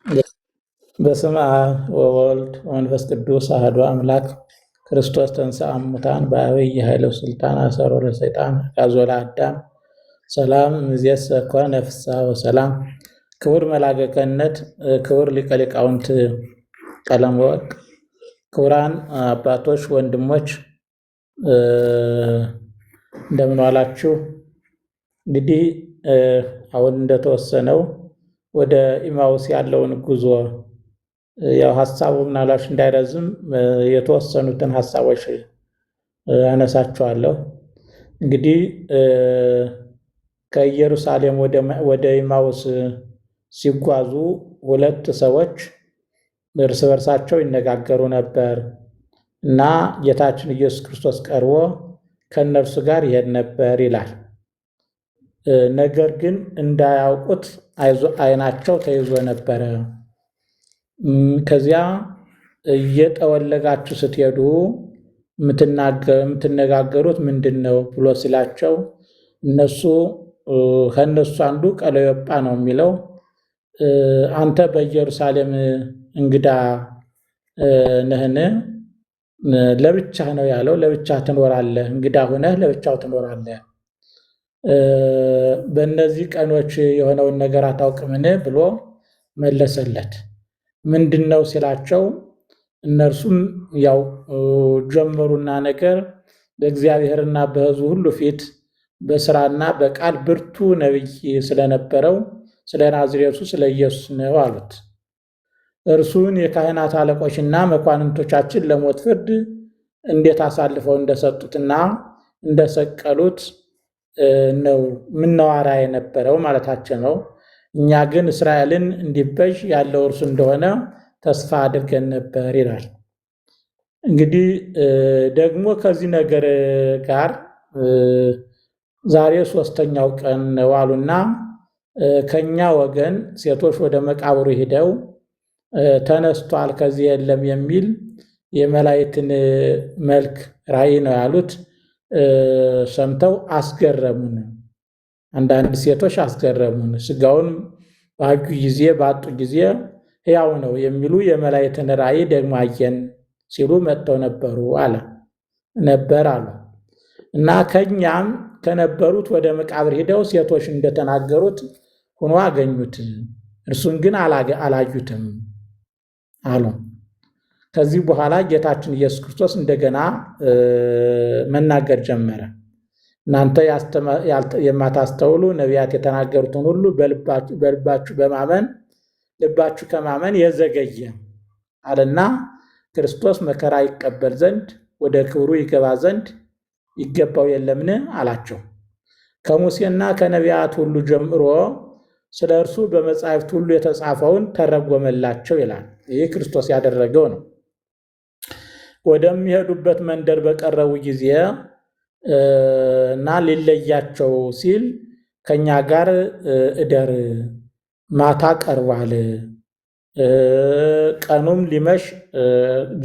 በስመ አብ ወወልድ ወመንፈስ ቅዱስ አሐዱ አምላክ ክርስቶስ ተንሥአ እሙታን በዐቢይ ኃይል ወሥልጣን አሰሮ ለሰይጣን አግዓዞ ለአዳም ሰላም እምይእዜሰ ኮነ ፍስሐ ወሰላም። ክቡር መልአከ ገነት፣ ክቡር ሊቀ ሊቃውንት ቀለመወርቅ፣ ክቡራን አባቶች፣ ወንድሞች እንደምን ዋላችሁ? እንግዲህ አሁን እንደተወሰነው ወደ ኢማውስ ያለውን ጉዞ ያው ሐሳቡ ምናልባት እንዳይረዝም የተወሰኑትን ሐሳቦች አነሳቸዋለሁ። እንግዲህ ከኢየሩሳሌም ወደ ኢማውስ ሲጓዙ ሁለት ሰዎች እርስ በርሳቸው ይነጋገሩ ነበር እና ጌታችን ኢየሱስ ክርስቶስ ቀርቦ ከእነርሱ ጋር ይሄድ ነበር ይላል። ነገር ግን እንዳያውቁት ዓይናቸው ተይዞ ነበረ። ከዚያ እየጠወለጋችሁ ስትሄዱ የምትነጋገሩት ምንድን ነው ብሎ ሲላቸው እነሱ ከእነሱ አንዱ ቀለዮጳ ነው የሚለው አንተ በኢየሩሳሌም እንግዳ ነህን? ለብቻህ ነው ያለው። ለብቻህ ትኖራለህ፣ እንግዳ ሆነህ ለብቻው ትኖራለህ። በእነዚህ ቀኖች የሆነውን ነገር አታውቅምን ብሎ መለሰለት። ምንድን ነው ሲላቸው እነርሱም ያው ጀመሩና ነገር በእግዚአብሔርና በሕዝቡ ሁሉ ፊት በስራና በቃል ብርቱ ነቢይ ስለነበረው ስለ ናዝሬቱ ስለ ኢየሱስ ነው አሉት። እርሱን የካህናት አለቆችና መኳንንቶቻችን ለሞት ፍርድ እንዴት አሳልፈው እንደሰጡትና እንደሰቀሉት ነው ምናወራ የነበረው ማለታቸው ነው። እኛ ግን እስራኤልን እንዲቤዥ ያለው እርሱ እንደሆነ ተስፋ አድርገን ነበር ይላል። እንግዲህ ደግሞ ከዚህ ነገር ጋር ዛሬ 3ኛው ቀን ነው አሉና ከኛ ወገን ሴቶች ወደ መቃብሩ ሄደው ተነስቷል ከዚህ የለም የሚል የመላእክትን መልክ ራእይ ነው ያሉት ሰምተው አስገረሙን። አንዳንድ ሴቶች አስገረሙን። ስጋውን ባዩ ጊዜ ባጡ ጊዜ ሕያው ነው የሚሉ የመላእክትን ራእይ ደግሞ አየን ሲሉ መጥተው ነበሩ አሉ እና ከኛም ከነበሩት ወደ መቃብር ሄደው ሴቶች እንደተናገሩት ሆኖ አገኙት፣ እርሱን ግን አላዩትም አሉ። ከዚህ በኋላ ጌታችን ኢየሱስ ክርስቶስ እንደገና መናገር ጀመረ። እናንተ የማታስተውሉ ነቢያት የተናገሩትን ሁሉ በልባችሁ በማመን ልባችሁ ከማመን የዘገየ አለና ክርስቶስ መከራ ይቀበል ዘንድ ወደ ክብሩ ይገባ ዘንድ ይገባው የለምን አላቸው። ከሙሴና ከነቢያት ሁሉ ጀምሮ ስለ እርሱ በመጻሕፍት ሁሉ የተጻፈውን ተረጎመላቸው ይላል። ይህ ክርስቶስ ያደረገው ነው። ወደሚሄዱበት መንደር በቀረቡ ጊዜ እና ሊለያቸው ሲል ከኛ ጋር እደር፣ ማታ ቀርቧል፣ ቀኑም ሊመሽ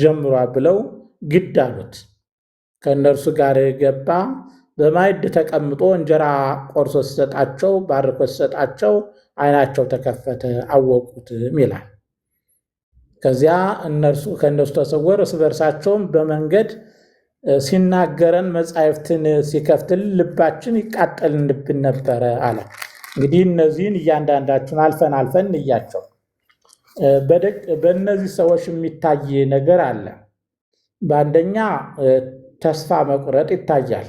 ጀምሯል ብለው ግድ አሉት። ከእነርሱ ጋር ገባ። በማዕድ ተቀምጦ እንጀራ ቆርሶ ሲሰጣቸው ባርኮ ሲሰጣቸው ዓይናቸው ተከፈተ፣ አወቁትም ይላል። ከዚያ ከእነርሱ ተሰወረ። እርስ በርሳቸውም በመንገድ ሲናገረን መጻሕፍትን ሲከፍትል ልባችን ይቃጠልብን ነበረ አለ። እንግዲህ እነዚህን እያንዳንዳችን አልፈን እንያቸው። በእነዚህ ሰዎች የሚታይ ነገር አለ። በአንደኛ ተስፋ መቁረጥ ይታያል።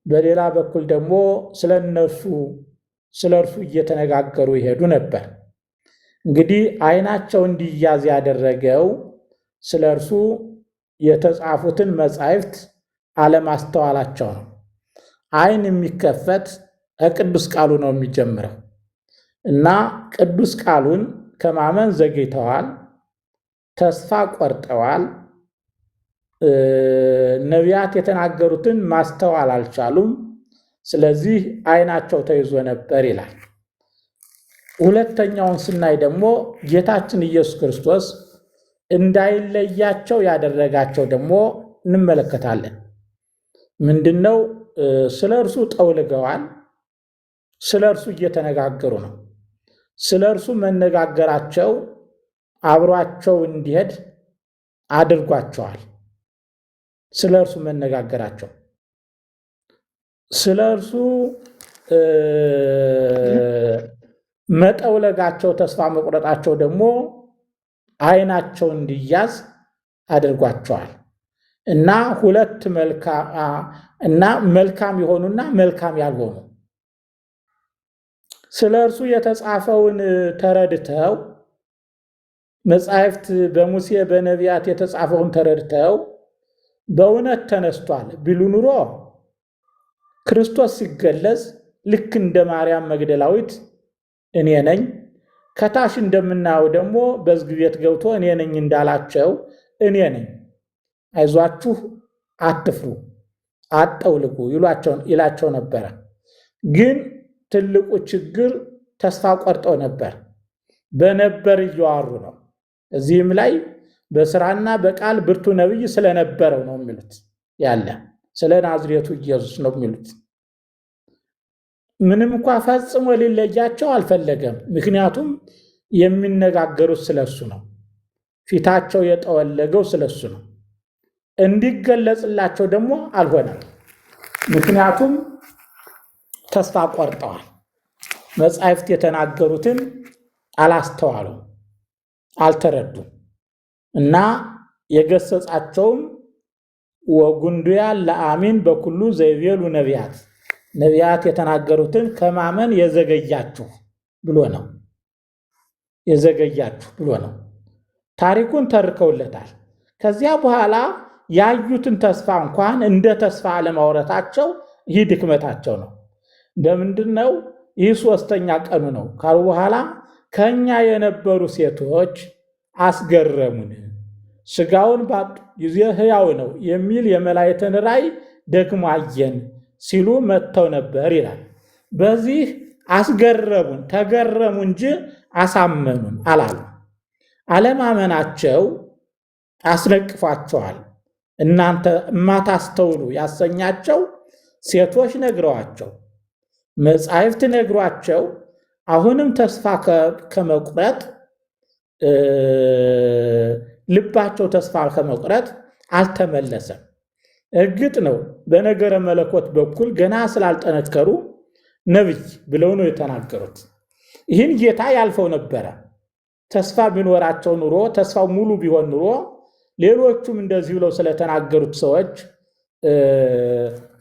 በሌላ በኩል ደግሞ ስለ እርሱ እየተነጋገሩ ይሄዱ ነበር። እንግዲህ ዓይናቸው እንዲያዝ ያደረገው ስለ እርሱ የተጻፉትን መጻሕፍት አለማስተዋላቸው ነው። ዓይን የሚከፈት ከቅዱስ ቃሉ ነው የሚጀምረው እና ቅዱስ ቃሉን ከማመን ዘግይተዋል፣ ተስፋ ቆርጠዋል። ነቢያት የተናገሩትን ማስተዋል አልቻሉም። ስለዚህ ዓይናቸው ተይዞ ነበር ይላል። ሁለተኛውን ስናይ ደግሞ ጌታችን ኢየሱስ ክርስቶስ እንዳይለያቸው ያደረጋቸው ደግሞ እንመለከታለን። ምንድነው? ስለ እርሱ ጠውልገዋል። ስለ እርሱ እየተነጋገሩ ነው። ስለ እርሱ መነጋገራቸው አብሯቸው እንዲሄድ አድርጓቸዋል። ስለ እርሱ መነጋገራቸው፣ ስለ እርሱ መጠውለጋቸው፣ ተስፋ መቁረጣቸው ደግሞ ዓይናቸው እንዲያዝ አድርጓቸዋል እና ሁለት መልካም የሆኑና መልካም ያልሆኑ ስለ እርሱ የተጻፈውን ተረድተው መጻሕፍት በሙሴ በነቢያት የተጻፈውን ተረድተው በእውነት ተነስቷል ቢሉ ኑሮ ክርስቶስ ሲገለጽ ልክ እንደ ማርያም መግደላዊት እኔ ነኝ፣ ከታች እንደምናየው ደግሞ በዝግ ቤት ገብቶ እኔ ነኝ እንዳላቸው እኔ ነኝ፣ አይዟችሁ፣ አትፍሩ፣ አትጠውልጉ ይላቸው ነበረ። ግን ትልቁ ችግር ተስፋ ቆርጠው ነበር። በነበር እየዋሩ ነው። እዚህም ላይ በስራና በቃል ብርቱ ነቢይ ስለነበረው ነው የሚሉት ያለ ስለ ናዝሬቱ ኢየሱስ ነው የሚሉት። ምንም እንኳ ፈጽሞ ሊለያቸው አልፈለገም። ምክንያቱም የሚነጋገሩት ስለሱ ነው። ፊታቸው የጠወለገው ስለሱ ነው። እንዲገለጽላቸው ደግሞ አልሆነም። ምክንያቱም ተስፋ ቆርጠዋል። መጻሕፍት የተናገሩትን አላስተዋሉም፣ አልተረዱም እና የገሰጻቸውም ወጉንዱያን ለአሚን በኩሉ ዘይቤሉ ነቢያት፣ ነቢያት የተናገሩትን ከማመን የዘገያችሁ ብሎ ነው። የዘገያችሁ ብሎ ነው። ታሪኩን ተርከውለታል። ከዚያ በኋላ ያዩትን ተስፋ እንኳን እንደ ተስፋ አለማውረታቸው ይህ ድክመታቸው ነው። በምንድን ነው? ይህ 3ኛ ቀኑ ነው ካሉ በኋላ ከኛ የነበሩ ሴቶች አስገረሙን፣ ሥጋውን ባጡ ጊዜ ሕያው ነው የሚል የመላእክትን ራእይ ደግሞ አየን ሲሉ መጥተው ነበር ይላል። በዚህ አስገረሙን፣ ተገረሙ እንጂ አሳመኑን አላሉ። አለማመናቸው አስነቅፏቸዋል። እናንተ እማታስተውሉ ያሰኛቸው ሴቶች ነግረዋቸው፣ መጻሕፍት ነግሯቸው አሁንም ተስፋ ከመቁረጥ ልባቸው ተስፋ ከመቁረጥ አልተመለሰም። እርግጥ ነው በነገረ መለኮት በኩል ገና ስላልጠነከሩ ነቢይ ብለው ነው የተናገሩት። ይህን ጌታ ያልፈው ነበረ። ተስፋ ቢኖራቸው ኑሮ፣ ተስፋው ሙሉ ቢሆን ኑሮ ሌሎቹም እንደዚህ ብለው ስለተናገሩት ሰዎች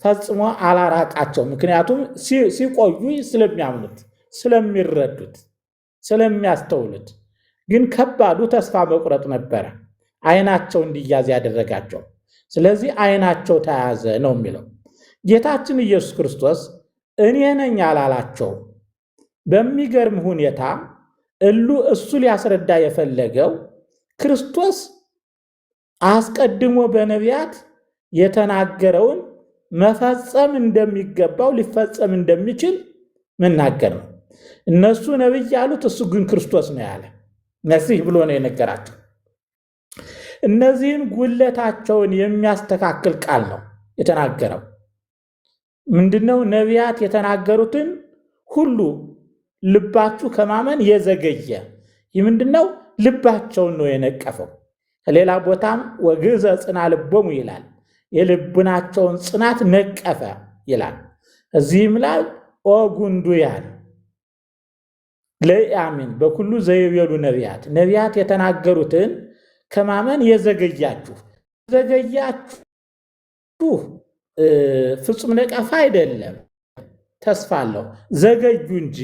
ፈጽሞ አላራቃቸው። ምክንያቱም ሲቆዩ ስለሚያምኑት፣ ስለሚረዱት፣ ስለሚያስተውሉት። ግን ከባዱ ተስፋ መቁረጥ ነበረ ዓይናቸው እንዲያዝ ያደረጋቸው። ስለዚህ ዓይናቸው ተያዘ ነው የሚለው። ጌታችን ኢየሱስ ክርስቶስ እኔ ነኝ አላላቸው። በሚገርም ሁኔታ እሱ ሊያስረዳ የፈለገው ክርስቶስ አስቀድሞ በነቢያት የተናገረውን መፈጸም እንደሚገባው ሊፈጸም እንደሚችል መናገር ነው። እነሱ ነቢይ ያሉት፣ እሱ ግን ክርስቶስ ነው ያለ። መሲህ ብሎ ነው የነገራቸው። እነዚህን ጉለታቸውን የሚያስተካክል ቃል ነው የተናገረው። ምንድነው? ነቢያት የተናገሩትን ሁሉ ልባችሁ ከማመን የዘገየ። ይህ ምንድነው? ልባቸውን ነው የነቀፈው። ከሌላ ቦታም ወግዘ ጽና ልቦሙ ይላል። የልቡናቸውን ጽናት ነቀፈ ይላል። እዚህም ላይ ኦጉንዱያን ለአሚን በኩሉ ዘይቤሉ ነቢያት፣ ነቢያት የተናገሩትን ከማመን የዘገያችሁ ፍጹም ነቀፋ አይደለም፣ ተስፋ አለው። ዘገዩ እንጂ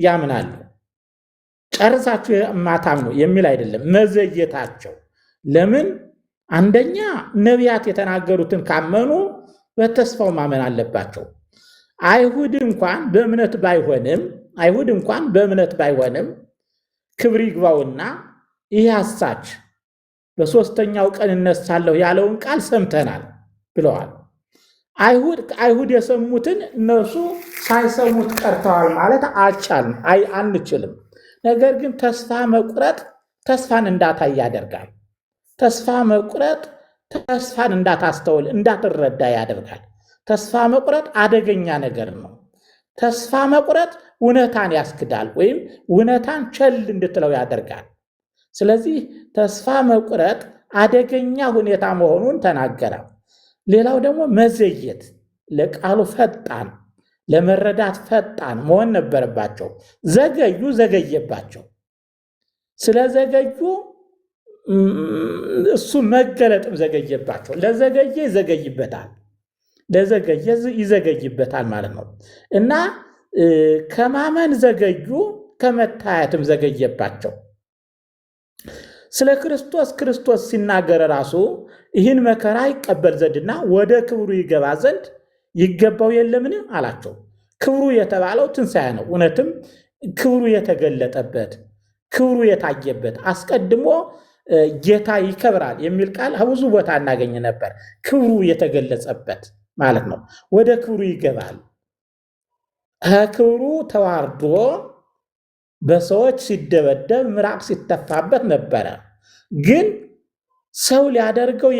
ያምናሉ። ጨርሳችሁ የማታምኑ የሚል አይደለም። መዘግየታቸው ለምን? አንደኛ ነቢያት የተናገሩትን ካመኑ በተስፋው ማመን አለባቸው። አይሁድ እንኳን በእምነት ባይሆንም ክብር ይግባውና ይህ አሳች በሦስተኛው ቀን እነሳለሁ ያለውን ቃል ሰምተናል ብለዋል። አይሁድ የሰሙትን እነርሱ ሳይሰሙት ቀርተዋል ማለት አንችልም። ነገር ግን ተስፋ መቁረጥ ተስፋን እንዳታይ ያደርጋል። ተስፋ መቁረጥ ተስፋን እንዳታስተውል፣ እንዳትረዳ ያደርጋል። ተስፋ መቁረጥ አደገኛ ነገር ነው። ተስፋ መቁረጥ እውነታን ያስክዳል፣ ወይም እውነታን ቸል እንድትለው ያደርጋል። ስለዚህ ተስፋ መቁረጥ አደገኛ ሁኔታ መሆኑን ተናገረ። ሌላው ደግሞ መዘየት፣ ለቃሉ ፈጣን ለመረዳት ፈጣን መሆን ነበረባቸው። ዘገዩ፣ ዘገየባቸው። ስለዘገዩ እሱ መገለጥም ዘገየባቸው። ለዘገየ ይዘገይበታል፣ ለዘገየ ይዘገይበታል ማለት ነው እና ከማመን ዘገዩ፣ ከመታየትም ዘገየባቸው። ስለ ክርስቶስ ሲናገር ራሱ ይህን መከራ ይቀበል ዘንድና ወደ ክብሩ ይገባ ዘንድ ይገባው የለምን አላቸው። ክብሩ የተባለው ትንሣኤ ነው። እውነትም ክብሩ የተገለጠበት ክብሩ የታየበት አስቀድሞ ጌታ ይከብራል የሚል ቃል ብዙ ቦታ እናገኝ ነበር። ክብሩ የተገለጸበት ማለት ነው። ወደ ክብሩ ይገባል። ከክብሩ ተዋርዶ በሰዎች ሲደበደብ ምራቅ ሲተፋበት ነበረ። ግን ሰው ሊያደርገው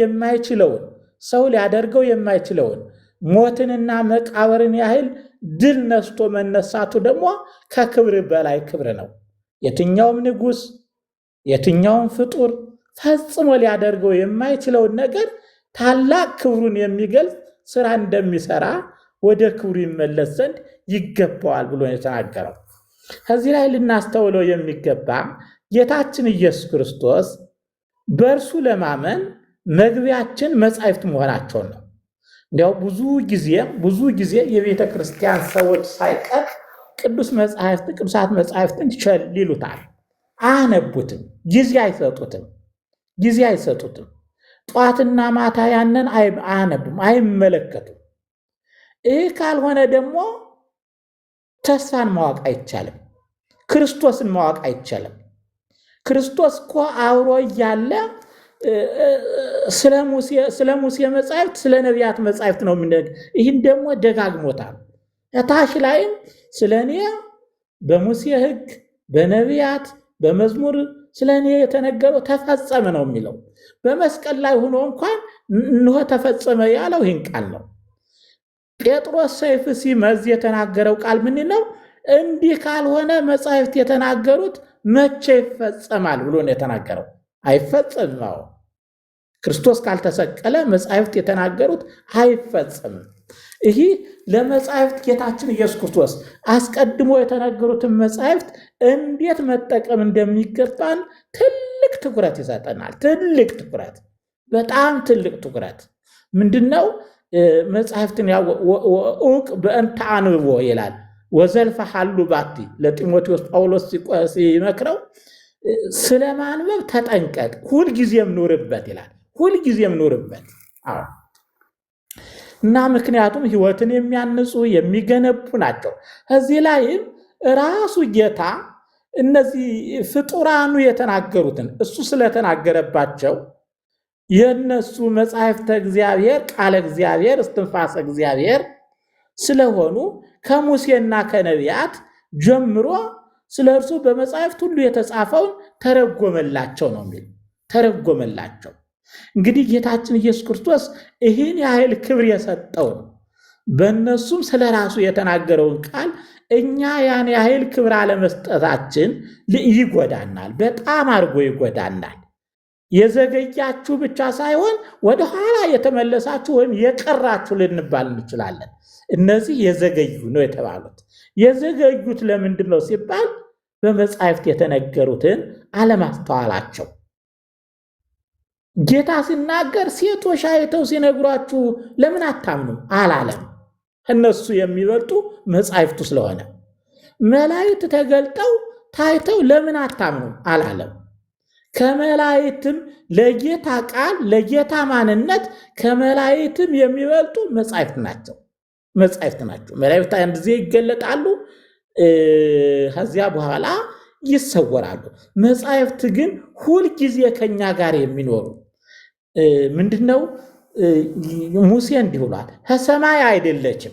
የማይችለውን ሞትንና መቃብርን ያህል ድል ነስቶ መነሳቱ ደግሞ ከክብር በላይ ክብር ነው። የትኛውም ንጉሥ የትኛውም ፍጡር ፈጽሞ ሊያደርገው የማይችለውን ነገር ታላቅ ክብሩን የሚገልጽ ስራ እንደሚሰራ ወደ ክብሩ ይመለስ ዘንድ ይገባዋል ብሎ የተናገረው። ከዚህ ላይ ልናስተውለው የሚገባ ጌታችን ኢየሱስ ክርስቶስ በእርሱ ለማመን መግቢያችን መጻሕፍት መሆናቸውን ነው። እንዲያው ብዙ ጊዜ የቤተ ክርስቲያን ሰዎች ሳይቀር ቅዱሳት መጻሕፍትን ቸል ይሉታል፣ አያነቡትም፣ ጊዜ አይሰጡትም። ጠዋትና ማታ ያንን አያነቡም፣ አይመለከቱም። ይህ ካልሆነ ደግሞ ተስፋን ማወቅ አይቻልም፣ ክርስቶስን ማወቅ አይቻልም። ክርስቶስ እኮ አብሮ እያለ ስለ ሙሴ መጻሕፍት ስለ ነቢያት መጻሕፍት ነው የምንነግር። ይህን ደግሞ ደጋግሞታል። ታች ላይም ስለ እኔ በሙሴ ሕግ በነቢያት በመዝሙር ስለ እኔ የተነገረው ተፈጸመ ነው የሚለው። በመስቀል ላይ ሆኖ እንኳን እንሆ ተፈጸመ ያለው ይህን ቃል ነው። ጴጥሮስ ሰይፍ ሲመዝ የተናገረው ቃል ምን ነው? እንዲህ ካልሆነ መጻሕፍት የተናገሩት መቼ ይፈጸማል ብሎ ነው የተናገረው። አይፈጸምም። ክርስቶስ ካልተሰቀለ መጻሕፍት የተናገሩት አይፈጸምም። ይህ ለመጻሕፍት ጌታችን ኢየሱስ ክርስቶስ አስቀድሞ የተነገሩትን መጻሕፍት እንዴት መጠቀም እንደሚገባን ትልቅ ትኩረት ይሰጠናል። በጣም ትልቅ ትኩረት ምንድነው? መጻሕፍትን እውቅ በእንተ አንብቦ ይላል። ወዘልፈ ሐሉ ባቲ ለጢሞቴዎስ ጳውሎስ ሲመክረው ስለ ማንበብ ተጠንቀቅ፣ ሁልጊዜም ኑርበት ይላል። ሁልጊዜም ኑርበት። እና ምክንያቱም ሕይወትን የሚያንጹ የሚገነቡ ናቸው። ከዚህ ላይም ራሱ ጌታ እነዚህ ፍጡራኑ የተናገሩትን እሱ ስለተናገረባቸው የነሱ መጻሕፍተ እግዚአብሔር ቃለ እግዚአብሔር እስትንፋሰ እግዚአብሔር ስለሆኑ ከሙሴና ከነቢያት ጀምሮ ስለ እርሱ በመጻሕፍት ሁሉ የተጻፈውን ተረጎመላቸው ነው የሚል ተረጎመላቸው። እንግዲህ ጌታችን ኢየሱስ ክርስቶስ ይህን ያህል ክብር የሰጠውን በእነሱም ስለ ራሱ የተናገረውን ቃል እኛ ያን ያህል ክብር አለመስጠታችን ይጎዳናል፣ በጣም አድርጎ ይጎዳናል። የዘገያችሁ ብቻ ሳይሆን ወደኋላ የተመለሳችሁ ወይም የቀራችሁ ልንባል እንችላለን። እነዚህ የዘገዩ ነው የተባሉት። የዘገዩት ለምንድን ነው ሲባል በመጻሕፍት የተነገሩትን አለማስተዋላቸው። ጌታ ሲናገር ሴቶች አይተው ሲነግሯችሁ ለምን አታምኑም አላለም። እነሱ የሚበልጡ መጻሕፍቱ ስለሆነ። መላእክት ተገልጠው ታይተው ለምን አታምኑም አላለም። ከመላእክትም ለጌታ ቃል ለጌታ ማንነት ከመላእክትም የሚበልጡ መጻሕፍት ናቸው። መላእክት አንድ ጊዜ ይገለጣሉ፣ ከዚያ በኋላ ይሰወራሉ። መጻሕፍት ግን ሁልጊዜ ከኛ ጋር የሚኖሩ ምንድነው? ሙሴ እንዲህ ብሏል፣ ከሰማይ አይደለችም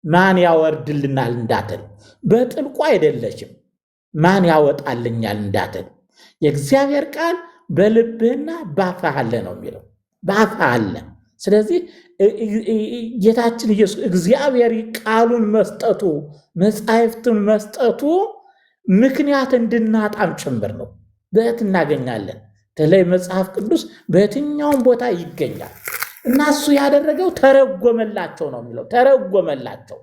ማን ያወርድልናል እንዳትል፣ በጥልቁ አይደለችም ማን ያወጣልኛል እንዳትል፣ የእግዚአብሔር ቃል በልብህና በአፍህ አለ ነው የሚለው፣ በአፍህ አለ። ስለዚህ ጌታችን ኢየሱስ እግዚአብሔር ቃሉን መስጠቱ መጻሕፍትን መስጠቱ ምክንያት እንድናጣም ጭምር ነው። በየት እናገኛለን? በተለይ መጽሐፍ ቅዱስ በየትኛውም ቦታ ይገኛል። እና እሱ ያደረገው ተረጎመላቸው ነው የሚለው። ተረጎመላቸው።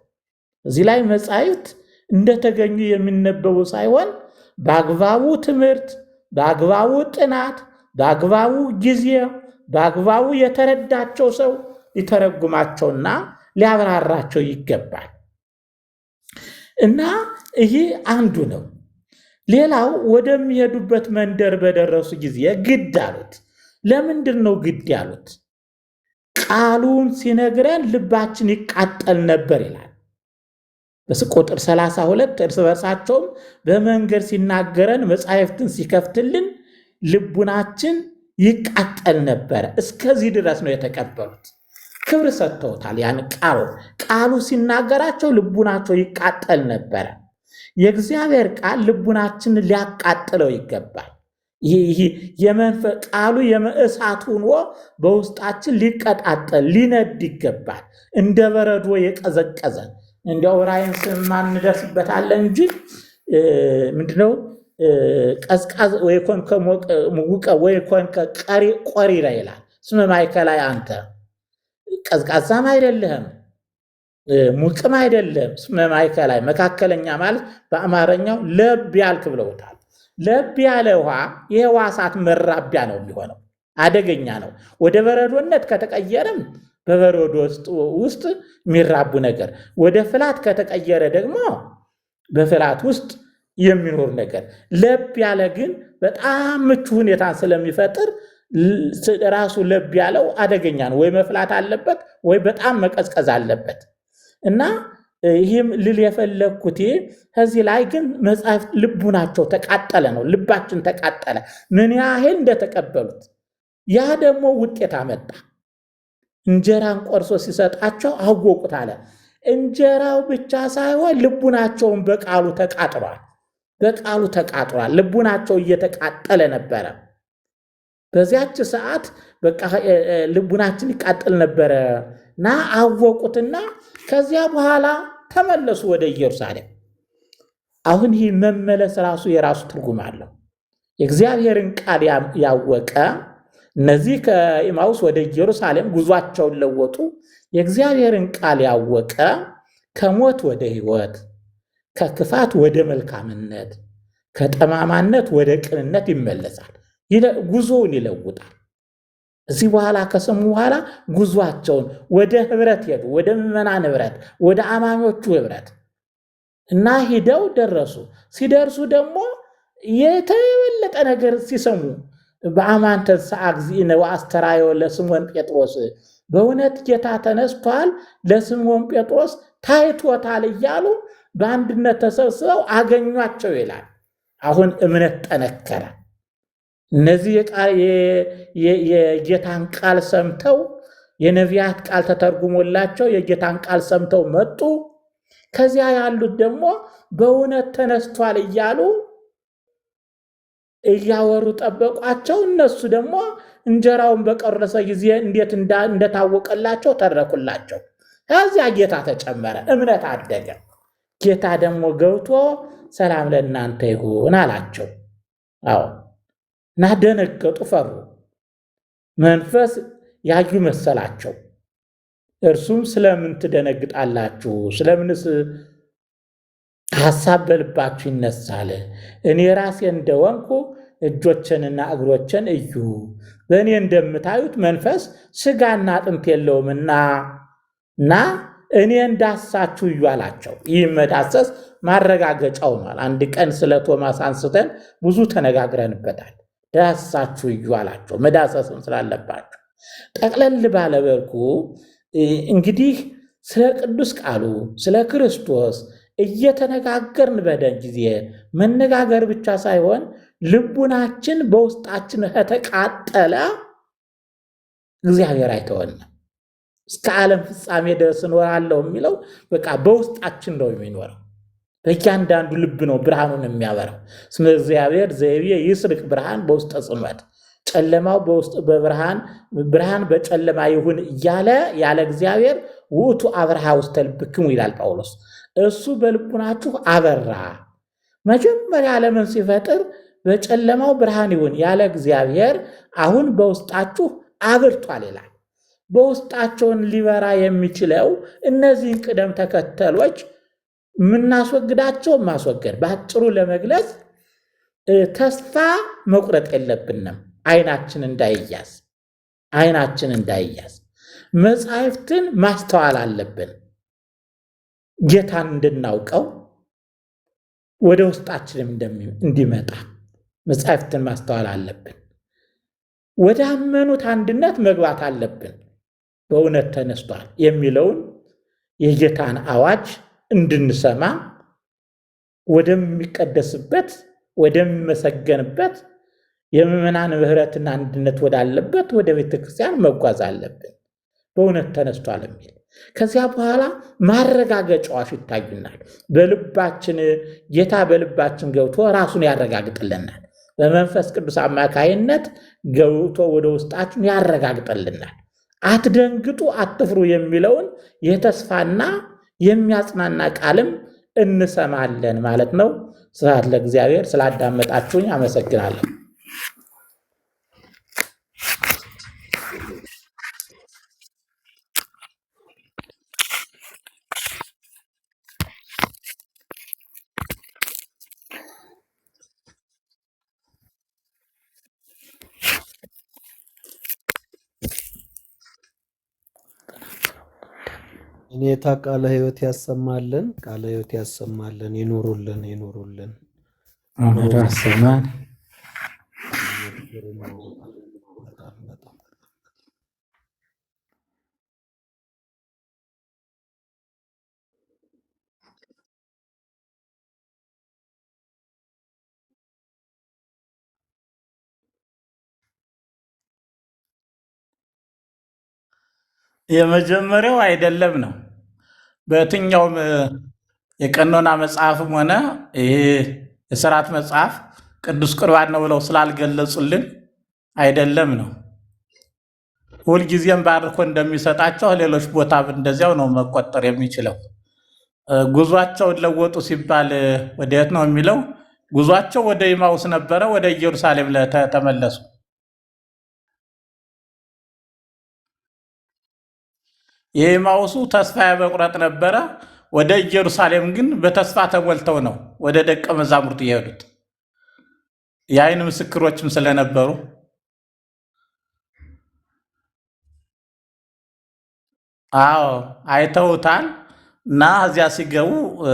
እዚህ ላይ መጻሕፍት እንደተገኙ የሚነበቡ ሳይሆን በአግባቡ ትምህርት፣ በአግባቡ ጥናት፣ በአግባቡ ጊዜ፣ በአግባቡ የተረዳቸው ሰው ሊተረጉማቸውና ሊያብራራቸው ይገባል። እና ይህ አንዱ ነው። ሌላው ወደሚሄዱበት መንደር በደረሱ ጊዜ ግድ አሉት። ለምንድን ነው ግድ ያሉት? ቃሉን ሲነግረን ልባችን ይቃጠል ነበር ይላል። ቁጥር 32 እርስ በርሳቸውም በመንገድ ሲናገረን መጻሕፍትን ሲከፍትልን ልቡናችን ይቃጠል ነበረ። እስከዚህ ድረስ ነው የተቀበሉት። ክብር ሰጥተውታል። ያን ቃሉ ሲናገራቸው ልቡናቸው ይቃጠል ነበረ። የእግዚአብሔር ቃል ልቡናችንን ሊያቃጥለው ይገባል። ቃሉ የእሳት ሆኖ በውስጣችን ሊቀጣጠል ሊነድ ይገባል። እንደ በረዶ የቀዘቀዘ እንዲያው ራእይን ስማንደርስበታለን እንጂ ምንድነው ቀዝቃዝ ወይ ኮንከ ሙቀ ወይ ኮንከ ቆሪራ ይላል። ስመ ማእከላይ አንተ ቀዝቃዛም አይደለህም ሙቅም አይደለም። ስመ ማእከላይ መካከለኛ ማለት በአማርኛው ለብ ያልክ ብለውታል። ለብ ያለ ውሃ የሕዋሳት መራቢያ ነው የሚሆነው። አደገኛ ነው። ወደ በረዶነት ከተቀየረም በበረዶ ውስጥ የሚራቡ ነገር፣ ወደ ፍላት ከተቀየረ ደግሞ በፍላት ውስጥ የሚኖር ነገር። ለብ ያለ ግን በጣም ምቹ ሁኔታን ስለሚፈጥር ራሱ ለብ ያለው አደገኛ ነው። ወይ መፍላት አለበት ወይ በጣም መቀዝቀዝ አለበት። እና ይህም ልል የፈለግኩት ከዚህ ላይ ግን መጽሐፍት ልቡናቸው ተቃጠለ ነው። ልባችን ተቃጠለ። ምን ያህል እንደተቀበሉት ያ ደግሞ ውጤት አመጣ። እንጀራን ቆርሶ ሲሰጣቸው አወቁት አለ። እንጀራው ብቻ ሳይሆን ልቡናቸውን በቃሉ ተቃጥሏል። በቃሉ ተቃጥሏል። ልቡናቸው እየተቃጠለ ነበረ። በዚያች ሰዓት በቃ ልቡናችን ይቃጠል ነበረ እና አወቁትና ከዚያ በኋላ ተመለሱ ወደ ኢየሩሳሌም። አሁን ይህ መመለስ ራሱ የራሱ ትርጉም አለው። የእግዚአብሔርን ቃል ያወቀ እነዚህ ከኤማውስ ወደ ኢየሩሳሌም ጉዟቸውን ለወጡ። የእግዚአብሔርን ቃል ያወቀ ከሞት ወደ ሕይወት፣ ከክፋት ወደ መልካምነት፣ ከጠማማነት ወደ ቅንነት ይመለሳል። ጉዞውን ይለውጣል። እዚህ በኋላ ከሰሙ በኋላ ጉዟቸውን ወደ ህብረት ሄዱ። ወደ ምዕመናን ህብረት፣ ወደ አማኞቹ ህብረት እና ሂደው ደረሱ። ሲደርሱ ደግሞ የተበለጠ ነገር ሲሰሙ በአማን ተንሥአ እግዚእነ ወአስተርአዮ ለስምዖን ጴጥሮስ፣ በእውነት ጌታ ተነስቷል፣ ለስምዖን ጴጥሮስ ታይቶታል እያሉ በአንድነት ተሰብስበው አገኟቸው ይላል። አሁን እምነት ጠነከረ። እነዚህ የጌታን ቃል ሰምተው የነቢያት ቃል ተተርጉሞላቸው የጌታን ቃል ሰምተው መጡ። ከዚያ ያሉት ደግሞ በእውነት ተነስቷል እያሉ እያወሩ ጠበቋቸው። እነሱ ደግሞ እንጀራውን በቆረሰ ጊዜ እንዴት እንደታወቀላቸው ተረኩላቸው። ከዚያ ጌታ ተጨመረ፣ እምነት አደገ። ጌታ ደግሞ ገብቶ ሰላም ለእናንተ ይሁን አላቸው። አዎ እና ደነገጡ፣ ፈሩ። መንፈስ ያዩ መሰላቸው። እርሱም ስለምን ትደነግጣላችሁ? ስለምንስ ሐሳብ በልባችሁ ይነሳል? እኔ ራሴ እንደወንኩ እጆችንና እግሮችን እዩ። በእኔ እንደምታዩት መንፈስ ሥጋና አጥንት የለውምና እኔ እንዳሳችሁ እዩ አላቸው። ይህ መዳሰስ ማረጋገጫው ነው። አንድ ቀን ስለ ቶማስ አንስተን ብዙ ተነጋግረንበታል። ዳሳችሁ እዩ አላቸው። መዳሰስም ስላለባቸው ጠቅለል ባለበልኩ እንግዲህ ስለ ቅዱስ ቃሉ ስለ ክርስቶስ እየተነጋገርን በደን ጊዜ መነጋገር ብቻ ሳይሆን ልቡናችን በውስጣችን ከተቃጠለ እግዚአብሔር አይተወንም። እስከ ዓለም ፍጻሜ ድረስ እኖራለሁ የሚለው በቃ በውስጣችን ነው የሚኖረው። በእያንዳንዱ ልብ ነው ብርሃኑን የሚያበራው። ስመ እግዚአብሔር ዘይቤ ይስርቅ ብርሃን በውስጠ ጽልመት፣ ጨለማው በውስጥ በብርሃን ብርሃን በጨለማ ይሁን እያለ ያለ እግዚአብሔር ውእቱ አብርሃ ውስተ ልብክሙ ይላል ጳውሎስ። እሱ በልቡናችሁ አበራ። መጀመሪያ ዓለምን ሲፈጥር በጨለማው ብርሃን ይሁን ያለ እግዚአብሔር አሁን በውስጣችሁ አብርቷል ይላል። በውስጣቸውን ሊበራ የሚችለው እነዚህን ቅደም ተከተሎች የምናስወግዳቸው ማስወገድ፣ በአጭሩ ለመግለጽ ተስፋ መቁረጥ የለብንም። አይናችን እንዳይያዝ መጻሕፍትን ማስተዋል አለብን። ጌታን እንድናውቀው ወደ ውስጣችንም እንዲመጣ መጻሕፍትን ማስተዋል አለብን። ወደ አመኑት አንድነት መግባት አለብን። በእውነት ተነስቷል የሚለውን የጌታን አዋጅ እንድንሰማ ወደሚቀደስበት ወደሚመሰገንበት የምዕመናን ኅብረትና አንድነት ወዳለበት ወደ ቤተ ክርስቲያን መጓዝ አለብን። በእውነት ተነስቷል የሚል ከዚያ በኋላ ማረጋገጫዎች ይታዩናል። በልባችን ጌታ በልባችን ገብቶ ራሱን ያረጋግጥልናል። በመንፈስ ቅዱስ አማካይነት ገብቶ ወደ ውስጣችን ያረጋግጥልናል። አትደንግጡ፣ አትፍሩ የሚለውን የተስፋና የሚያጽናና ቃልም እንሰማለን ማለት ነው። ስብሐት ለእግዚአብሔር። ስላዳመጣችሁኝ አመሰግናለሁ። እኔታ ቃለ ሕይወት ያሰማልን፣ ቃለ ሕይወት ያሰማልን። ይኑሩልን፣ ይኑሩልን። አሜን። ያሰማን። የመጀመሪያው አይደለም ነው። በየትኛውም የቀኖና መጽሐፍም ሆነ ይሄ የሥርዓት መጽሐፍ ቅዱስ ቁርባን ነው ብለው ስላልገለጹልን አይደለም ነው። ሁልጊዜም ባርኮ እንደሚሰጣቸው ሌሎች ቦታ እንደዚያው ነው መቆጠር የሚችለው። ጉዟቸውን ለወጡ ሲባል ወደየት ነው የሚለው? ጉዟቸው ወደ ኢማውስ ነበረ፣ ወደ ኢየሩሳሌም ተመለሱ። የኢማውሱ ተስፋ የመቁረጥ ነበረ። ወደ ኢየሩሳሌም ግን በተስፋ ተሞልተው ነው ወደ ደቀ መዛሙርት የሄዱት። የዓይን ምስክሮችም ስለነበሩ አዎ አይተውታል። እና እዚያ ሲገቡ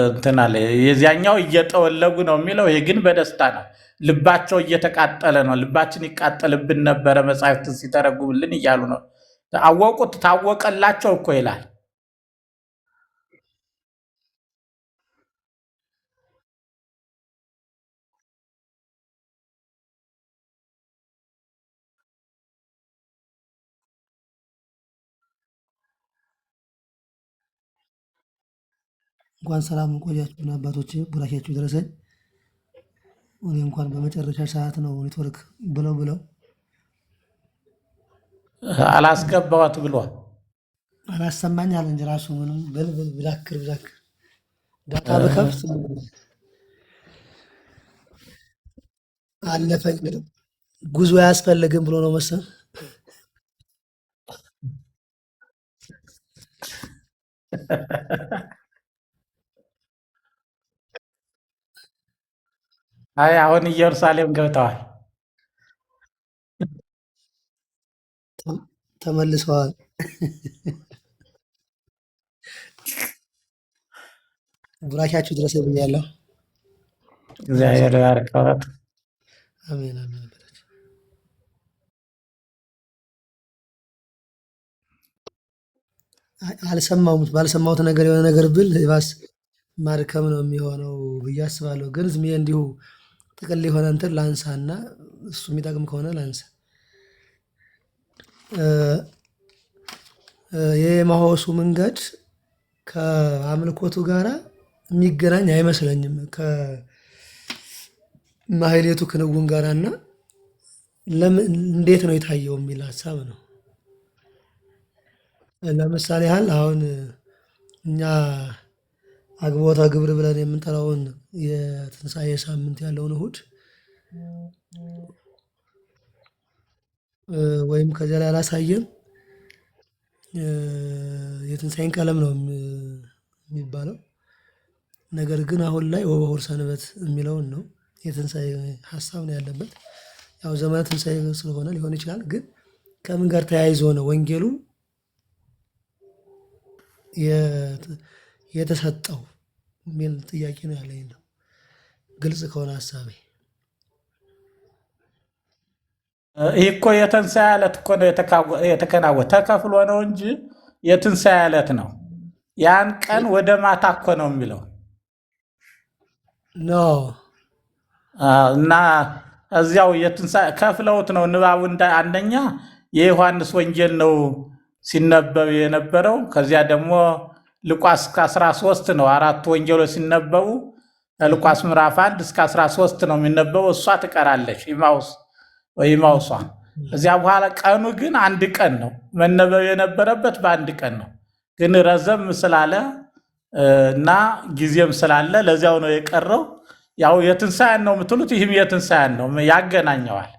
እንትን አለ። የዚያኛው እየጠወለጉ ነው የሚለው፣ ይሄ ግን በደስታ ነው። ልባቸው እየተቃጠለ ነው። ልባችን ይቃጠልብን ነበረ መጻሕፍትን ሲተረጉምልን እያሉ ነው። አወቁት፣ ታወቀላቸው እኮ ይላል። እንኳን ሰላም ቆያችሁን አባቶች፣ ቡራኬያችሁ ደረሰኝ። እኔ እንኳን በመጨረሻ ሰዓት ነው ኔትወርክ ብለው አላስገባዋት ብሎ አላሰማኝ አለ እንጂ ራሱ ምንም ብላክር ዳታ ብከፍት አለፈኝ። ምንም ጉዞ አያስፈልግም ብሎ ነው መሰል። አይ አሁን ኢየሩሳሌም ገብተዋል፣ ተመልሰዋል። ቡራኬያችሁ ድረስ ብያለሁ። እግዚአብሔር ያርካት። አሜን አሜን። ባልሰማሁት ነገር የሆነ ነገር ብል ባስ ማድከም ነው የሚሆነው ብዬ አስባለሁ። ግን ዝም ብዬ እንዲሁ ጥቅል የሆነ እንትን ላንሳና እሱ የሚጠቅም ከሆነ ላንሳ። የኤማሁሱ መንገድ ከአምልኮቱ ጋራ የሚገናኝ አይመስለኝም፣ ከማህሌቱ ክንውን ጋራ እና እንዴት ነው የታየው የሚል ሀሳብ ነው። ለምሳሌ ያህል አሁን እኛ አግቦተ ግብር ብለን የምንጠራውን የትንሣኤ ሳምንት ያለውን እሁድ ወይም ከዚያ ላይ አላሳየም። የትንሣኤን ቀለም ነው የሚባለው። ነገር ግን አሁን ላይ ወበሆር ሰንበት የሚለውን ነው። የትንሣኤ ሀሳብ ነው ያለበት። ያው ዘመነ ትንሣኤ ስለሆነ ሊሆን ይችላል። ግን ከምን ጋር ተያይዞ ነው ወንጌሉ የተሰጠው የሚል ጥያቄ ነው ያለኝ። ነው ግልጽ ከሆነ ሀሳቤ ይህ እኮ የትንሣኤ ዕለት እኮ ነው የተከናወነ። ተከፍሎ ነው እንጂ የትንሣኤ ዕለት ነው። ያን ቀን ወደ ማታ እኮ ነው የሚለው ኖ እና እዚያው የትንሣኤ ከፍለውት ነው ንባቡ። አንደኛ የዮሐንስ ወንጌል ነው ሲነበብ የነበረው። ከዚያ ደግሞ ሉቃስ እስከ 13 ነው። አራቱ ወንጌሎች ሲነበቡ ሉቃስ ምዕራፍ 1 እስከ 13 ነው የሚነበበው። እሷ ትቀራለች ኢማውሷ። እዚያ በኋላ ቀኑ ግን አንድ ቀን ነው መነበብ የነበረበት በአንድ ቀን ነው። ግን ረዘም ስላለ እና ጊዜም ስላለ ለዚያው ነው የቀረው። ያው የትንሣኤን ነው የምትሉት፣ ይህም የትንሣኤን ነው ያገናኘዋል።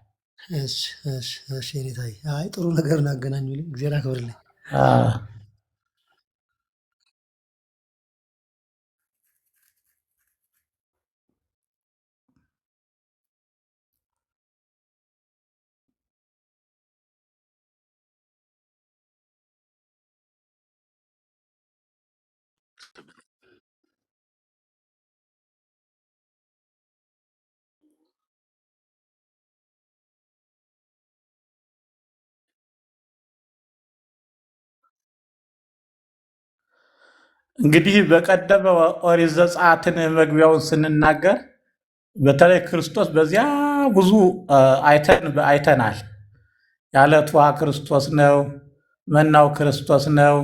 እሺ ኔታይ አይ ጥሩ ነገር እናገናኙልኝ። እግዚአብሔር ያክብርልኝ። እንግዲህ በቀደመ ኦሪት ዘጸአትን መግቢያውን ስንናገር በተለይ ክርስቶስ በዚያ ብዙ አይተናል። የዓለት ውሃ ክርስቶስ ነው፣ መናው ክርስቶስ ነው፣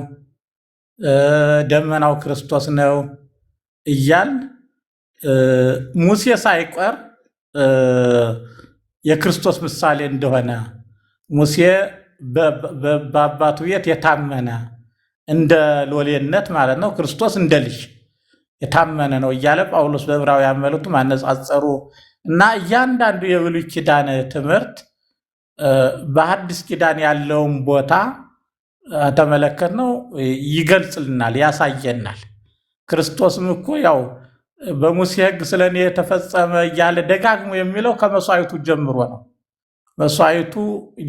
ደመናው ክርስቶስ ነው እያል ሙሴ ሳይቀር የክርስቶስ ምሳሌ እንደሆነ ሙሴ በአባቱ ቤት የታመነ እንደ ሎሌነት ማለት ነው፣ ክርስቶስ እንደ ልጅ የታመነ ነው እያለ ጳውሎስ በዕብራውያን መልእክቱ ማነጻጸሩ እና እያንዳንዱ የብሉይ ኪዳን ትምህርት በሐዲስ ኪዳን ያለውን ቦታ ተመለከትነው ይገልጽልናል፣ ያሳየናል። ክርስቶስም እኮ ያው በሙሴ ሕግ ስለ እኔ የተፈጸመ እያለ ደጋግሞ የሚለው ከመስዋዕቱ ጀምሮ ነው። መስዋዕቱ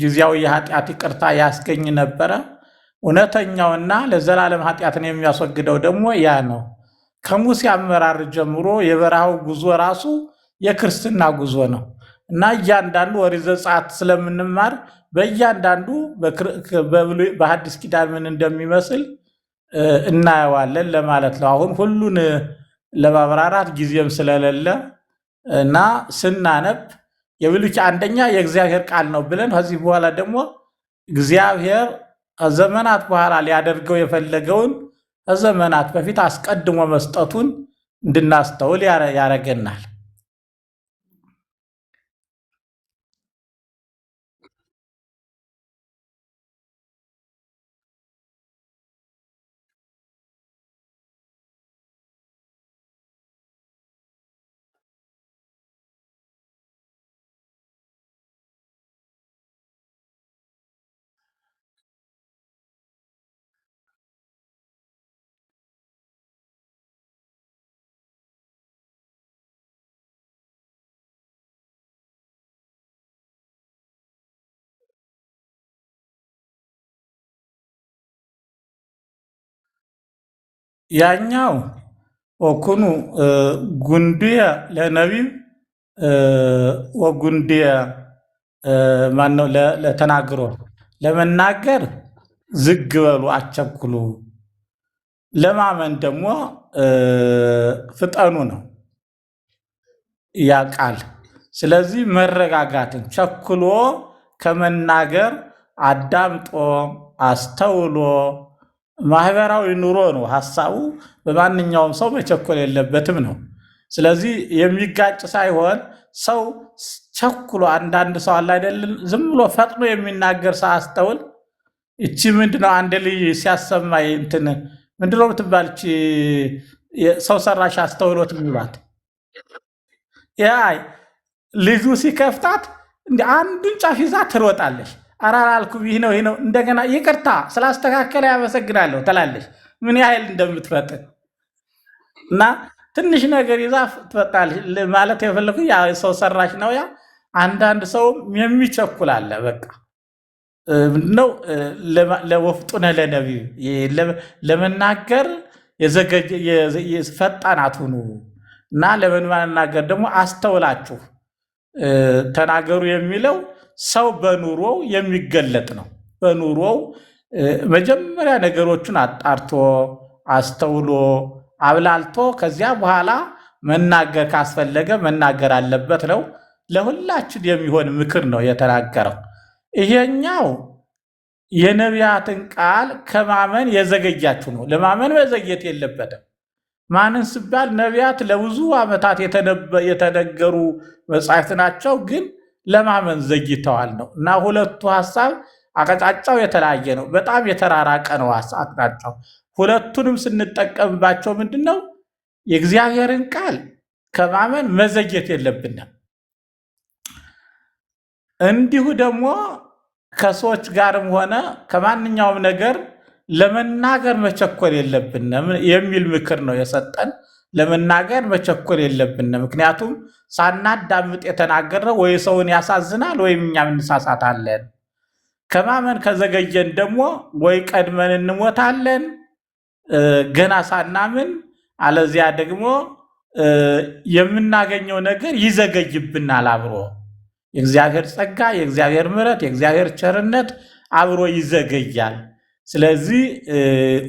ጊዜያዊ የኃጢአት ይቅርታ ያስገኝ ነበረ። እውነተኛውና ለዘላለም ኃጢአትን የሚያስወግደው ደግሞ ያ ነው። ከሙሴ አመራር ጀምሮ የበረሃው ጉዞ ራሱ የክርስትና ጉዞ ነው እና እያንዳንዱ ኦሪት ዘጸአት ስለምንማር በእያንዳንዱ በሐዲስ ኪዳን ምን እንደሚመስል እናየዋለን ለማለት ነው። አሁን ሁሉን ለማብራራት ጊዜም ስለሌለ እና ስናነብ የብሉይ አንደኛ የእግዚአብሔር ቃል ነው ብለን ከዚህ በኋላ ደግሞ እግዚአብሔር ከዘመናት በኋላ ሊያደርገው የፈለገውን ከዘመናት በፊት አስቀድሞ መስጠቱን እንድናስተውል ያረገናል። ያኛው ወኩኑ ጉንዱየ ለነቢብ ወጉንዱየ ማነው ለተናግሮ ለመናገር ዝግ በሉ አቸኩሉ፣ ለማመን ደግሞ ፍጠኑ ነው ያ ቃል። ስለዚህ መረጋጋትን ቸኩሎ ከመናገር አዳምጦ አስተውሎ ማህበራዊ ኑሮ ነው ሐሳቡ። በማንኛውም ሰው መቸኮል የለበትም ነው። ስለዚህ የሚጋጭ ሳይሆን ሰው ቸኩሎ አንዳንድ ሰው አለ አይደለም ዝም ብሎ ፈጥኖ የሚናገር ሳያስተውል እቺ ምንድነው አንድ ልጅ ሲያሰማይ እንትን ምንድነው ብትባል እቺ ሰው ሰራሽ አስተውሎት የሚሏት ልጁ ሲከፍታት እንደ አንዱን ጫፍ ይዛ ትሮጣለች። ኧረ አላልኩም ይህ ነው ይህ ነው፣ እንደገና ይቅርታ ስላስተካከለ ያመሰግናለሁ ትላለች። ምን ያህል እንደምትፈጥን እና ትንሽ ነገር ይዛ ትፈጣለች ማለት የፈለኩ ያ ሰው ሰራሽ ነው። ያ አንዳንድ ሰውም የሚቸኩል አለ። በቃ ምንድነው ለወፍጡነ ለነቢብ ለመናገር ፈጣናት ሁኑ እና ለመናገር ደግሞ አስተውላችሁ ተናገሩ የሚለው ሰው በኑሮው የሚገለጥ ነው። በኑሮው መጀመሪያ ነገሮችን አጣርቶ አስተውሎ አብላልቶ ከዚያ በኋላ መናገር ካስፈለገ መናገር አለበት ነው። ለሁላችን የሚሆን ምክር ነው የተናገረው። ይሄኛው የነቢያትን ቃል ከማመን የዘገያችሁ ነው። ለማመን መዘግየት የለበትም። ማንን ሲባል ነቢያት ለብዙ ዓመታት የተነገሩ መጻሕፍት ናቸው፣ ግን ለማመን ዘግይተዋል ነው እና ሁለቱ ሐሳብ አቅጣጫው የተለያየ ነው። በጣም የተራራቀ ነው አቅጣጫው። ሁለቱንም ስንጠቀምባቸው ምንድን ነው የእግዚአብሔርን ቃል ከማመን መዘግየት የለብንም። እንዲሁ ደግሞ ከሰዎች ጋርም ሆነ ከማንኛውም ነገር ለመናገር መቸኮል የለብንም የሚል ምክር ነው የሰጠን። ለመናገር መቸኮል የለብንም። ምክንያቱም ሳናዳምጥ የተናገርነው ወይ ሰውን ያሳዝናል ወይም እኛም እንሳሳታለን። ከማመን ከዘገየን ደግሞ ወይ ቀድመን እንሞታለን ገና ሳናምን፣ አለዚያ ደግሞ የምናገኘው ነገር ይዘገይብናል አብሮ። የእግዚአብሔር ጸጋ፣ የእግዚአብሔር ምሕረት፣ የእግዚአብሔር ቸርነት አብሮ ይዘገያል። ስለዚህ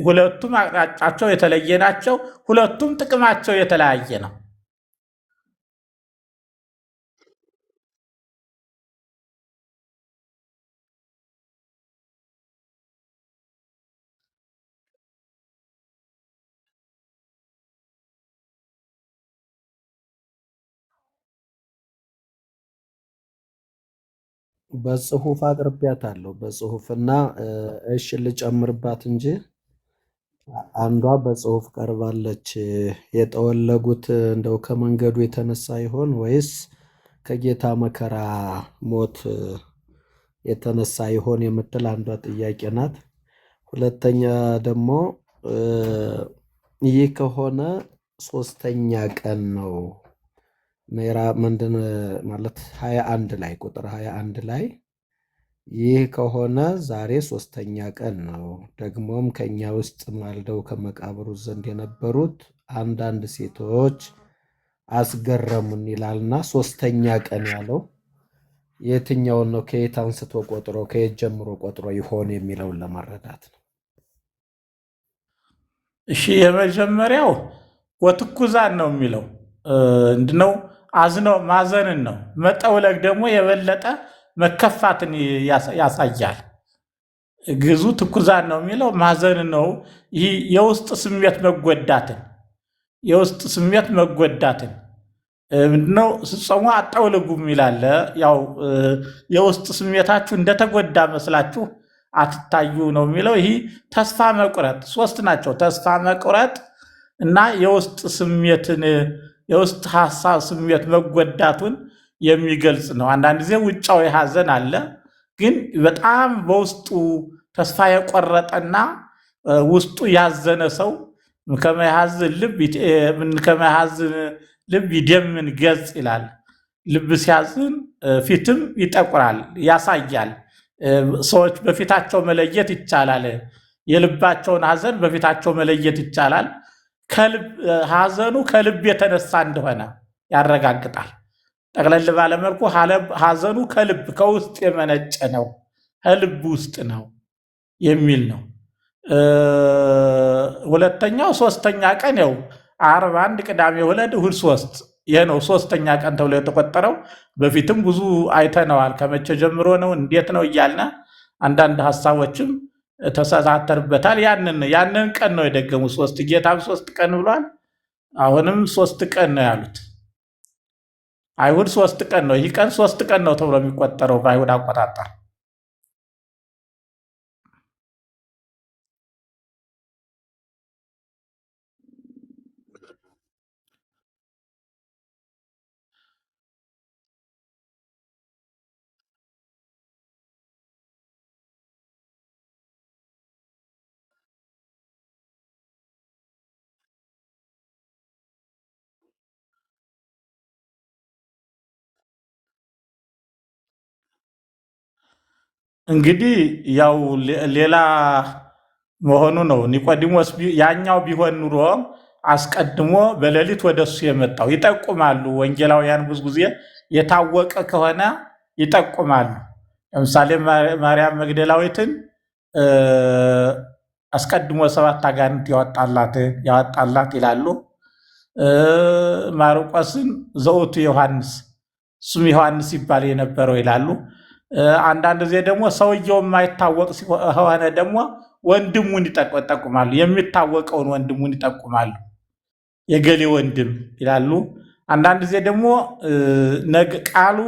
ሁለቱም አቅጣጫቸው የተለየ ናቸው። ሁለቱም ጥቅማቸው የተለያየ ነው። በጽሁፍ አቅርቢያታለሁ በጽሁፍና እሺ ልጨምርባት እንጂ አንዷ በጽሁፍ ቀርባለች። የጠወለጉት እንደው ከመንገዱ የተነሳ ይሆን ወይስ ከጌታ መከራ ሞት የተነሳ ይሆን የምትል አንዷ ጥያቄ ናት። ሁለተኛ ደግሞ ይህ ከሆነ ሶስተኛ ቀን ነው ምንድን ማለት 21 ላይ ቁጥር 21 ላይ ይህ ከሆነ ዛሬ ሶስተኛ ቀን ነው። ደግሞም ከኛ ውስጥ ማልደው ከመቃብሩ ዘንድ የነበሩት አንዳንድ ሴቶች አስገረሙን ይላልና ሶስተኛ ቀን ያለው የትኛውን ነው? ከየት አንስቶ ቆጥሮ ከየት ጀምሮ ቆጥሮ ይሆን የሚለውን ለመረዳት ነው። እሺ የመጀመሪያው ወትኩዛን ነው የሚለው እንድነው አዝነው ማዘንን ነው። መጠውለግ ደግሞ የበለጠ መከፋትን ያሳያል። ግዙ ትኩዛን ነው የሚለው ማዘን ነው። ይህ የውስጥ ስሜት መጎዳትን ምንድነው ስጾሙ አጠውልጉም ይላል። ያው የውስጥ ስሜታችሁ እንደተጎዳ መስላችሁ አትታዩ ነው የሚለው። ይህ ተስፋ መቁረጥ ሶስት ናቸው። ተስፋ መቁረጥ እና የውስጥ ሀሳብ ስሜት መጎዳቱን የሚገልጽ ነው። አንዳንድ ጊዜ ውጫዊ ሀዘን አለ፣ ግን በጣም በውስጡ ተስፋ የቆረጠና ውስጡ ያዘነ ሰው ከመያዝን ልብ ይደምን ገጽ ይላል። ልብ ሲያዝን ፊትም ይጠቁራል፣ ያሳያል። ሰዎች በፊታቸው መለየት ይቻላል። የልባቸውን ሀዘን በፊታቸው መለየት ይቻላል። ሀዘኑ ከልብ የተነሳ እንደሆነ ያረጋግጣል። ጠቅለል ባለመልኩ ሀዘኑ ከልብ ከውስጥ የመነጨ ነው፣ ከልብ ውስጥ ነው የሚል ነው። ሁለተኛው ሶስተኛ ቀን ያው ዓርብ 1 ቅዳሜ 2 እሑድ 3 ይሄ ነው ሶስተኛ ቀን ተብሎ የተቆጠረው። በፊትም ብዙ አይተነዋል። ከመቼ ጀምሮ ነው እንዴት ነው እያልን አንዳንድ ሀሳቦችም ተሳሳተርበታል። ያንን ቀን ነው የደገሙት። ጌታም 3 ቀን ብሏል። አሁንም 3 ቀን ነው ያሉት። አይሁድ 3 ቀን ነው፣ ይህ ቀን 3 ቀን ነው ተብሎ የሚቆጠረው በአይሁድ አቆጣጠር። እንግዲህ ያው ሌላ መሆኑ ነው። ኒቆዲሞስ ያኛው ቢሆን ኑሮ አስቀድሞ በሌሊት ወደሱ የመጣው ይጠቁማሉ። ወንጌላውያን ብዙ ጊዜ የታወቀ ከሆነ ይጠቁማሉ። ለምሳሌ ማርያም መግደላዊትን አስቀድሞ 7 አጋንንት ያወጣላት ይላሉ። ማርቆስን ዘውቱ ዮሐንስ እሱም ዮሐንስ ይባል የነበረው ይላሉ። አንዳንድ ጊዜ ደግሞ ሰውየው የማይታወቅ ከሆነ ደግሞ ወንድሙን ይጠቁማሉ። የሚታወቀውን ወንድሙን ይጠቁማሉ። የገሌ ወንድም ይላሉ። አንዳንድ ጊዜ ደግሞ ቃሉ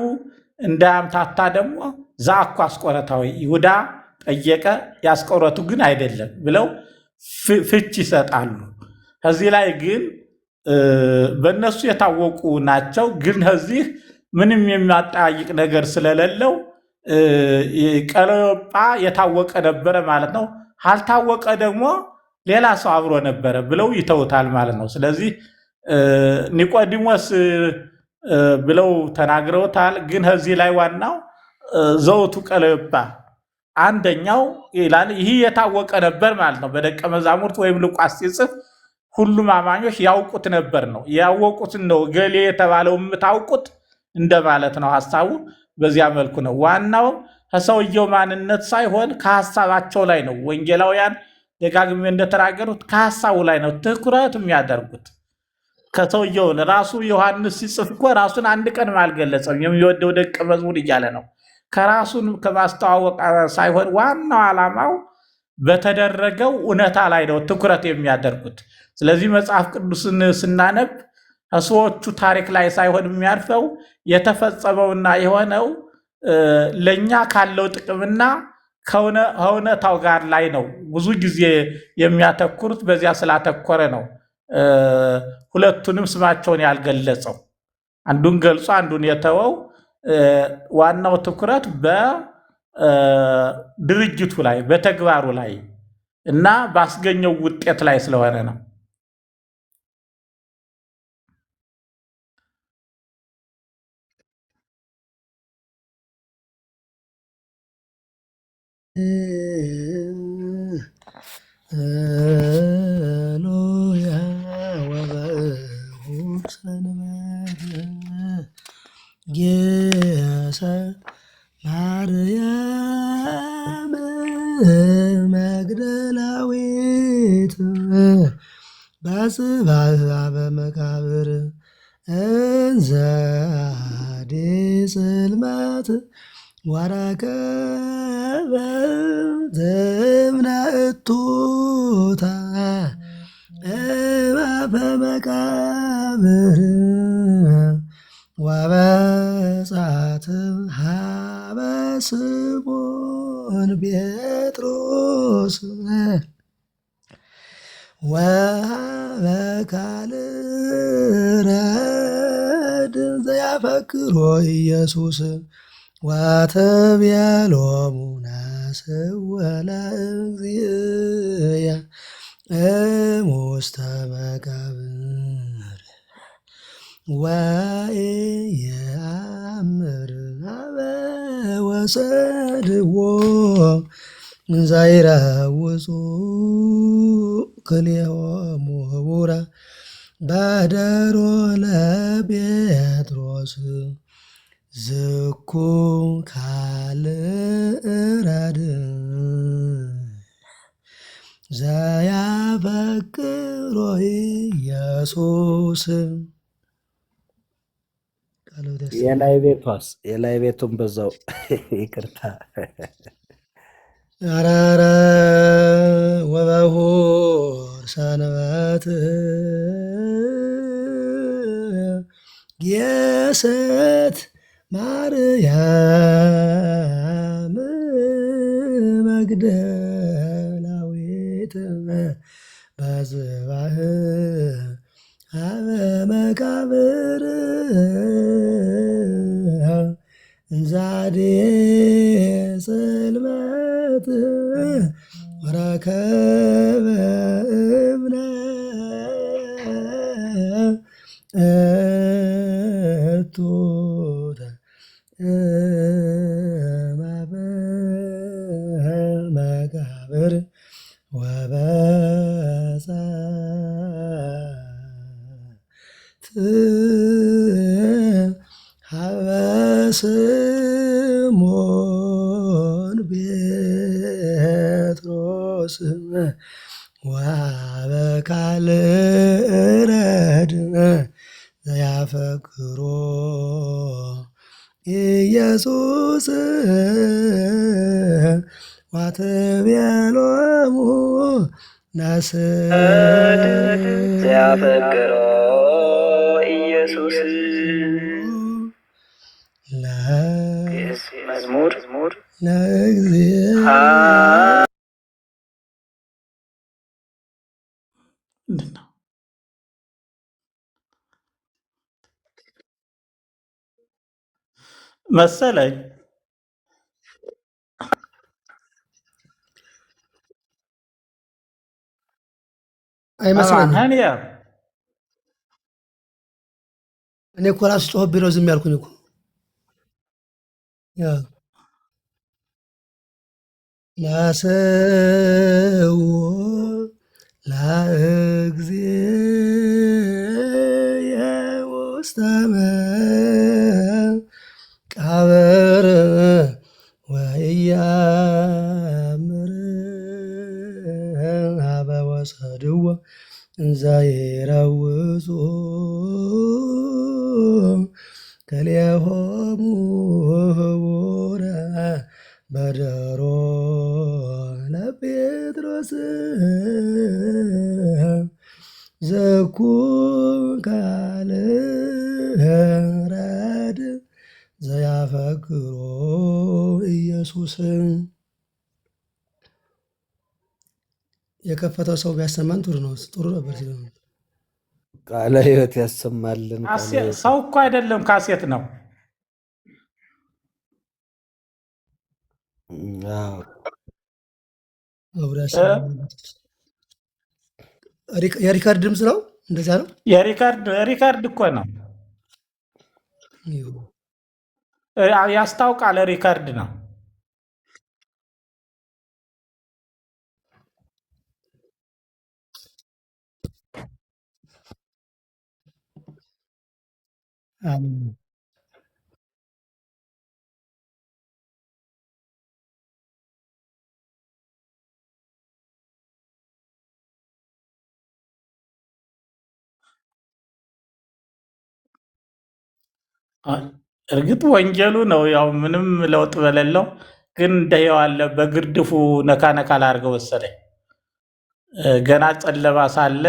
እንዳያምታታ ደግሞ ዘአኮ አስቆረታዊ ይሁዳ ጠየቀ ያስቆረቱ ግን አይደለም ብለው ፍች ይሰጣሉ። ከዚህ ላይ ግን በእነሱ የታወቁ ናቸው። ግን ከዚህ ምንም የሚያጠያይቅ ነገር ስለሌለው ቀለዮጳ የታወቀ ነበረ ማለት ነው። ካልታወቀ ደግሞ ሌላ ሰው አብሮ ነበረ ብለው ይተውታል ማለት ነው። ስለዚህ ኒቆዲሞስ ብለው ተናግረውታል። ግን ከዚህ ላይ ዋናው ዘውቱ ቀለዮጳ አንደኛው ይላል። ይህ የታወቀ ነበር ማለት ነው። በደቀ መዛሙርት ወይም ሉቃስ ሲጽፍ ሁሉም አማኞች ያውቁት ነበር ነው። ያወቁትን ነው ገሌ የተባለው የምታውቁት እንደማለት ነው። ሐሳቡ በዚያ መልኩ ነው። ዋናው ከሰውየው ማንነት ሳይሆን ከሐሳባቸው ላይ ነው። ወንጌላውያን ደጋግሜ እንደተናገሩት ከሐሳቡ ላይ ነው ትኩረት የሚያደርጉት። ከሰውየው ራሱ ዮሐንስ ሲጽፍ እኮ ራሱን አንድ ቀንም አልገለጸም። የሚወደው ደቀ መዝሙር እያለ ነው። ከራሱን ከማስተዋወቅ ሳይሆን ዋናው ዓላማው በተደረገው እውነታ ላይ ነው ትኩረት የሚያደርጉት። ስለዚህ መጽሐፍ ቅዱስን ስናነብ ከሰዎቹ ታሪክ ላይ ሳይሆን የሚያርፈው የተፈጸመውና የሆነው ለእኛ ካለው ጥቅምና ከእውነታው ጋር ላይ ነው። ብዙ ጊዜ የሚያተኩሩት በዚያ ስላተኮረ ነው ሁለቱንም ስማቸውን ያልገለጸው። አንዱን ገልጾ አንዱን የተወው ዋናው ትኩረት በድርጅቱ ላይ በተግባሩ ላይ እና ባስገኘው ውጤት ላይ ስለሆነ ነው። ሃሌሉያ ወበእሁድ ሰንበት ጌሰ ማርያም መግደላዊት በጽባህ በመቃብር እንዘ አዲ ጽልመት ወረከበ ዘእምነ እቱታ እማፈ መቃብር ወበጻት ሀበ ስምዖን ጴጥሮስ ወሀበ ካልእ ረድ ዘያፈቅሮ ኢየሱስ ወትቤሎሙ ናስው ለእግዚእየ እሙስተ መቃብር ወኢየአምር ሀበ ወሰድዎ እንዘይረውጹ ክልኤሆሙ ህቡረ በደሮ ለጴጥሮስ ዝኩ ካልእ ረድእ ዘያፈቅሮ ኢየሱስ። የላይ ቤቱን በዛው ይቅርታ። አራረ ወበእሁድ ሰንበት ጌሰት ማርያም መግደላዊት በጽባህ ሀበ መቃብር እንዘ አዲ ጽልመት ወረከበ እምነ እቱታ እማፈ ወበጸት ሀበ ስምዖን ጴጥሮስ ወሀበ ካልእ ረድ ዘያፈቅሮ ኢየሱስ ወትቤሎሙ ናስድ ዘያፈቅሮ ኢየሱስ ግዕዝ መዝሙር ለእግዚአብሔር ምንድን ነው መሰለኝ? አይመስለኝም። ሀኒያ እኔ እኮ ራሱ ጮህብኝ ነው ዝም ያልኩኝ እኮ። ያ ናስው ለእግዚእ ውስተ መቃብር ወኢያእምር ሀበ ወሰድዎ እንዘ ይረውጹ ክልኤሆሙ ህቡረ በደሮ ለጴጥሮስ ዘኩ ካልእ ረድ ዘያፈቅሮ ኢየሱስ። የከፈተው ሰው ቢያሰማን ጥሩ ነው፣ ጥሩ ነበር ሲል ቃለ ሕይወት ያሰማልን። ቃለ ሕይወት ሰው እኮ አይደለም ካሴት ነው። አዎ፣ አብሮ ያሰማን። የሪካርድ ድምፅ ነው፣ እንደዛ ነው። የሪካርድ እኮ ነው፣ ይሁን። ያስታውቃል። ሪካርድ ነው። አሜን። እርግጥ ወንጀሉ ነው ያው ምንም ለውጥ በሌለው ግን እንደው አለ በግርድፉ ነካ ነካ ላድርገው መሰለኝ። ገና ጨለማ ሳለ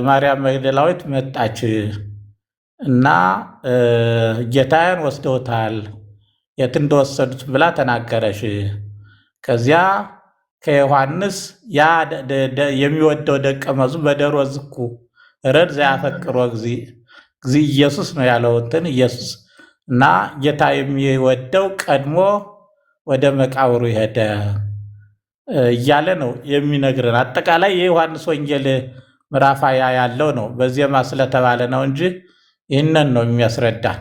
ማርያም መግደላዊት መጣች እና ጌታዬን ወስደውታል፣ የት እንደወሰዱት ብላ ተናገረሽ። ከዚያ ከዮሐንስ ያ የሚወደው ደቀ መዝሙር በደሮ ዝኩ ረድ ዘያፈቅሮ እግዚእ ኢየሱስ ነው ያለው እንትን ኢየሱስ እና ጌታ የሚወደው ቀድሞ ወደ መቃብሩ ሄደ እያለ ነው የሚነግረን። አጠቃላይ የዮሐንስ ወንጌል ምዕራፍ 20 ያለው ነው። በዜማ ስለተባለ ነው እንጂ ይህንን ነው የሚያስረዳን።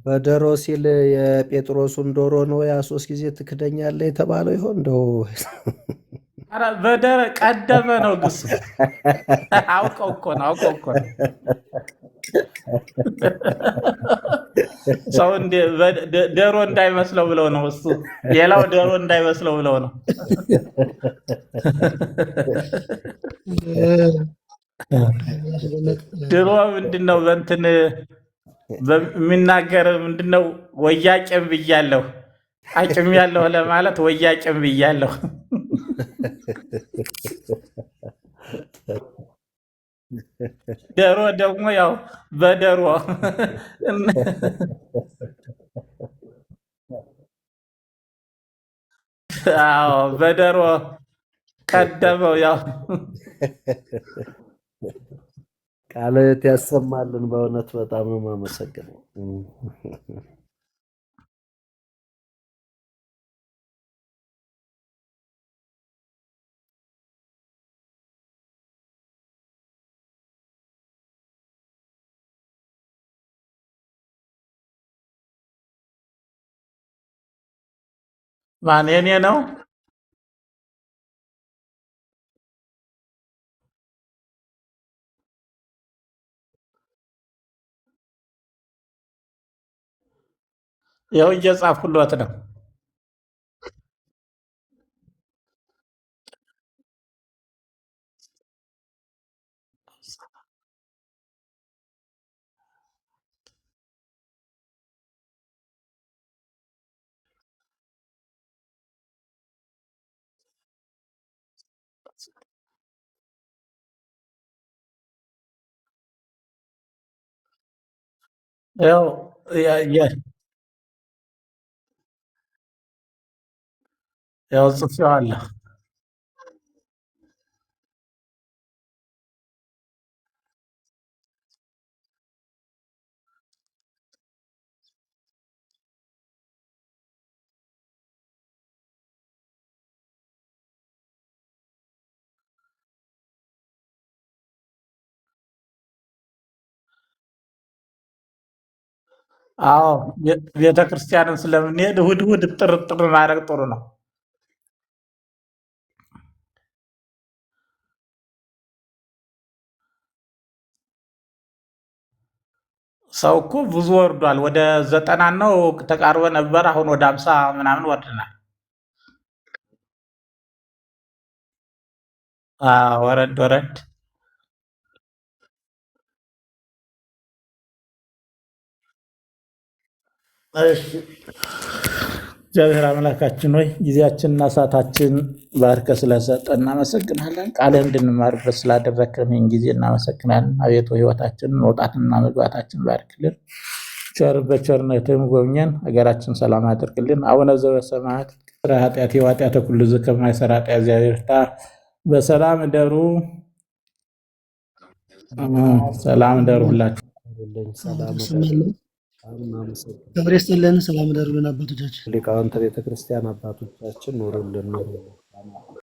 በደሮ ሲል የጴጥሮሱን ዶሮ ነው ያ 3 ጊዜ ትክደኛለህ የተባለው ይሆን እንደው? ኧረ በደረ ቀደመ ነው ግሱ። አውቀው እኮ ነው። ሰው ዶሮ እንዳይመስለው ብለው ነው እሱ ሌላው ዶሮ እንዳይመስለው ብለው ነው። ድሮ ምንድነው በእንትን የሚናገር ምንድነው ወያቄም ብያለሁ አቅም ያለሁ ለማለት ወያቄም ብያለሁ። ዶሮ ደግሞ ያው በዶሮ አዎ በዶሮ ቀደመው ያው ቃልት ያሰማልን። በእውነት በጣም ነው የማመሰግነው። ማን የኔ ነው? ያው እየጻፍኩለት ነው። ያው ያው ጽፌዋለሁ። አዎ ቤተክርስቲያንም ስለምንሄድ እሑድ እሑድ ጥርጥር ማድረግ ጥሩ ነው። ሰው እኮ ብዙ ወርዷል። ወደ 90 ነው ተቃርቦ ነበር። አሁን ወደ 50 ምናምን ወርድናል። ወረድ ወረድ። እሺ እግዚአብሔር አምላካችን ሆይ ጊዜያችንና ሰዓታችን ባርከ ስለሰጠ እናመሰግናለን። ቃልህ እንድንማርበት ስላደረግከን ይህን ጊዜ እናመሰግናለን። አቤቱ ሕይወታችንን መውጣትና መግባታችን ባርክልን። በቸርነትም ጎብኘን። ሀገራችን ሰላም አድርግልን። አቡነ ዘበሰማያት ቅጥረ ኃጢአት የዋጢአተ ኩሉ ዝከማይሰራ ኃጢአት እግዚአብሔር ፍታ። በሰላም እደሩ። ሰላም እደሩ ሁላችሁ። ሰላም ገብረ ይስጥልን። ሰላም እደሩልን አባቶቻችን፣ ሊቃውንተ ቤተክርስቲያን አባቶቻችን ኑሩልን።